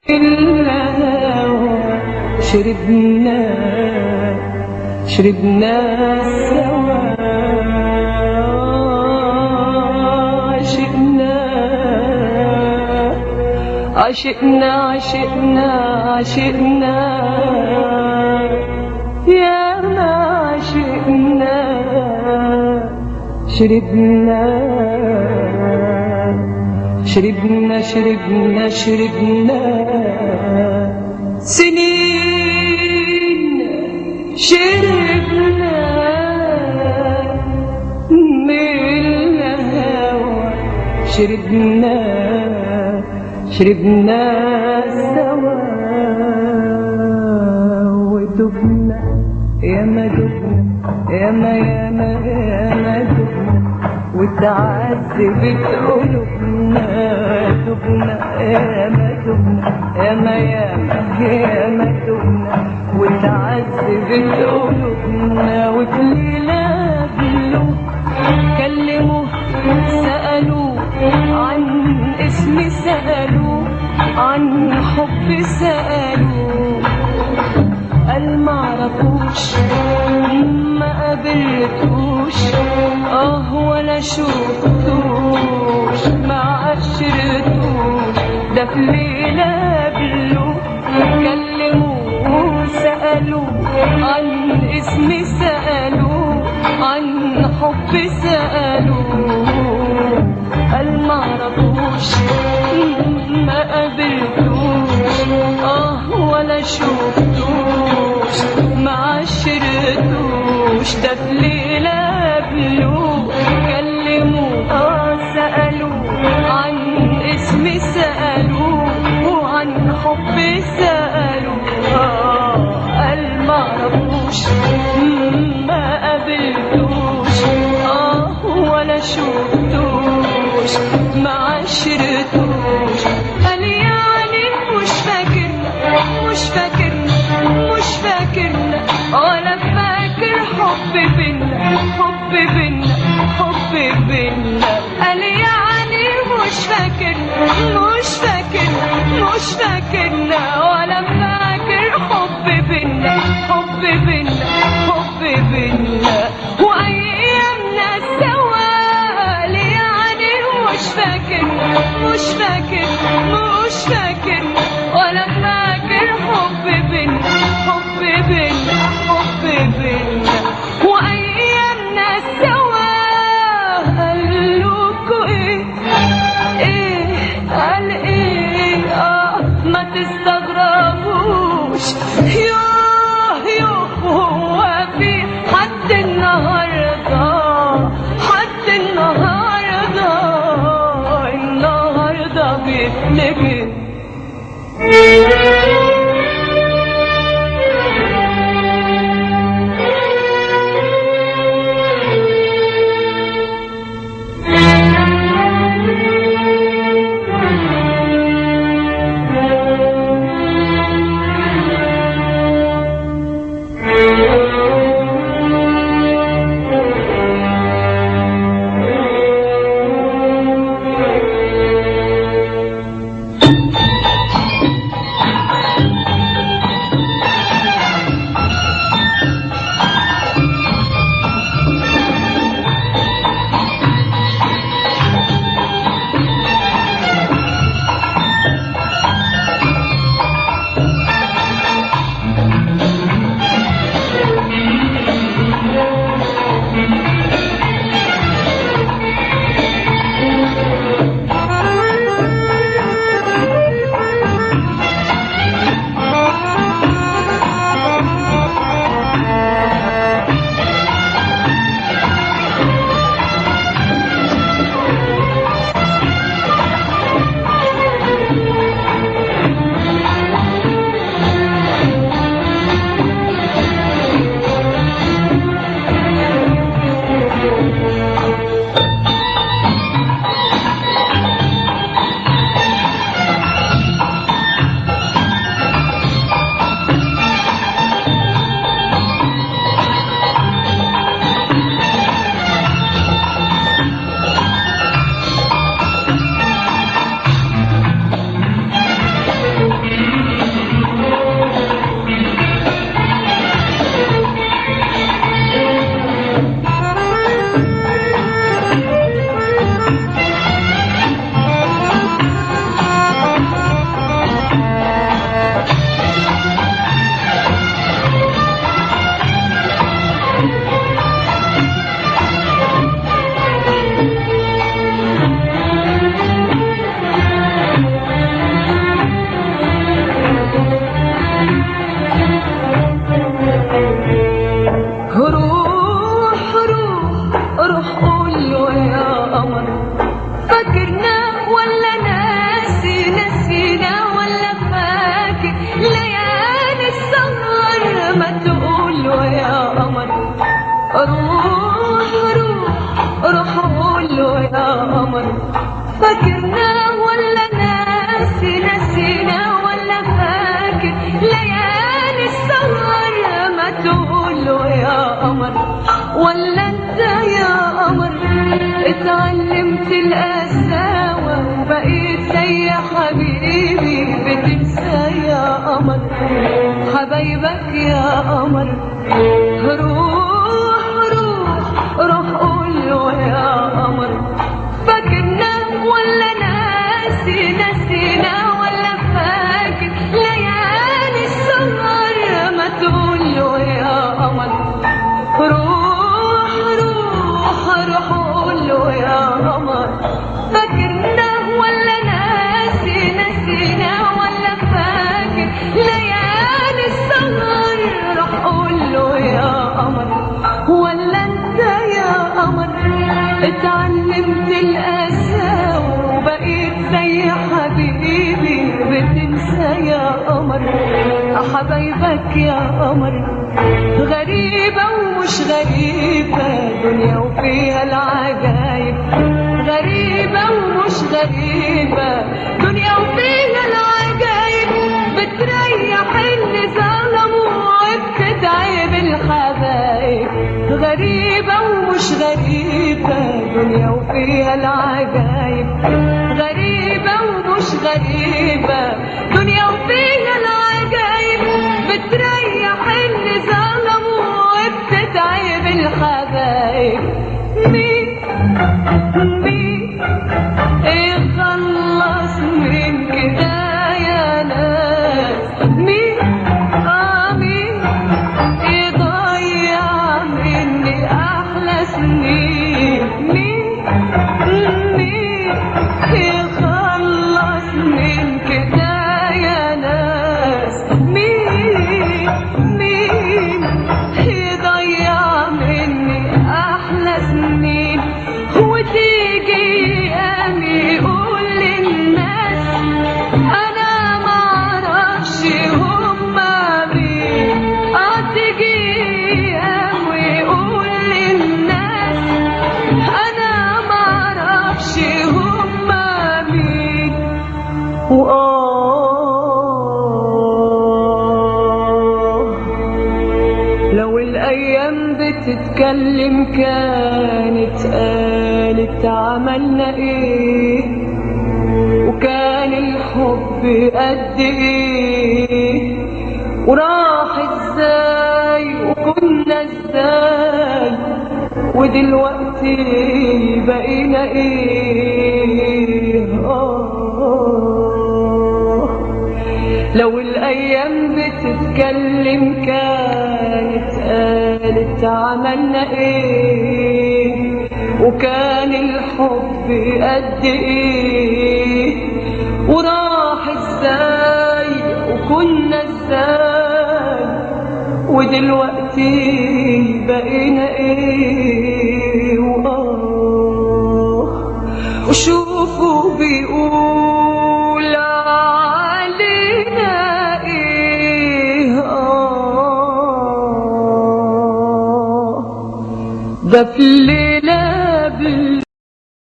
الهوى شربنا سوا، عشقنا يا ما عشقنا، شربنا سنين، شربنا من الهوى، شربنا سوا، ودبنا ياما دبنا وتعذبت قلوبنا، دبنا ياما دبنا وتعذبت قلوبنا، وفي ليلة باللوم كلموه سألوه عن اسمي، سألوه عن حبي، سألوه قال معرفوش، ما قابلتوش ولا شفتوش، ما عشرتوش، ده في ليلة باللوم كلموه سألوه عن اسمي، سألوه عن حبي، سألوه قال معرفوش، ما قابلتوش ولا شفتوش، ما عشرتوش، ده في ليلة باللوم كلموه سألوه عن اسمي، سألوه وعن حبي، سألوه قال معرفوش، ما قابلتوش ولا شفتوش، ما عشرتوش، قال يعني مش فاكرنا ولا فاكر حب بينا، قال يعني مش فاكرنا ولا فاكر حب بينا، وايامنا سوا، يعني مش فاكر ولا فاكر حب بينا، وايامنا سوا، قالوكوا قال ما تستغربوش، هو في حد النهارده بيفتكر روح قول له يا قمر فاكرنا ولا ناسي نسينا ولا فاكر ليالي السهر ما تقول له يا قمر ولا انت يا قمر اتعلمت القساوة وبقيت زي حبيبي بتنسى يا قمر حبايبك يا قمر روح روح روح قول له يا قمر فاكرنا ولا ناسي نسينا ولا فاكر ليالي السهر ما تقول له يا قمر روح روح روح قول له يا قمر فاكرنا ولا ناسي نسينا ولا فاكر ليالي السهر روح قول له يا قمر ولا انت يا قمر اتعلمت القساوة وبقيت زي حبيبي بتنسى يا قمر حبايبك يا قمر غريبة ومش غريبة دنيا وفيها العجايب غريبة ومش غريبة دنيا وفيها العجايب بتريح اللي ظلموا وبتتعب الحبايب غريبة ومش غريبة دنيا وفيها العجايب غريبة ومش غريبة دنيا وفيها العجايب بتريح اللي ظلموا وبتتعب الحبايب مين يخلص من كده يا ناس مين مين يضيع مني أحلى سنين مين يخلص من كده يا ناس مين يضيع مني أحلى سنين وتيجي أمي يقول للناس أنا معرفش هما مين تيجي أمي يقول للناس أنا معرفش هما مين لو الأيام بتتكلم كانت قالت عملنا ايه وكان الحب قد ايه وراح ازاي وكنا ازاي ودلوقتي بقينا ايه لو الأيام بتتكلم كانت قالت عملنا ايه وكان الحب قد ايه وراح ازاي وكنا ازاي ودلوقتي بقينا ايه وشوفوا بيقول علينا ايه ده في الليل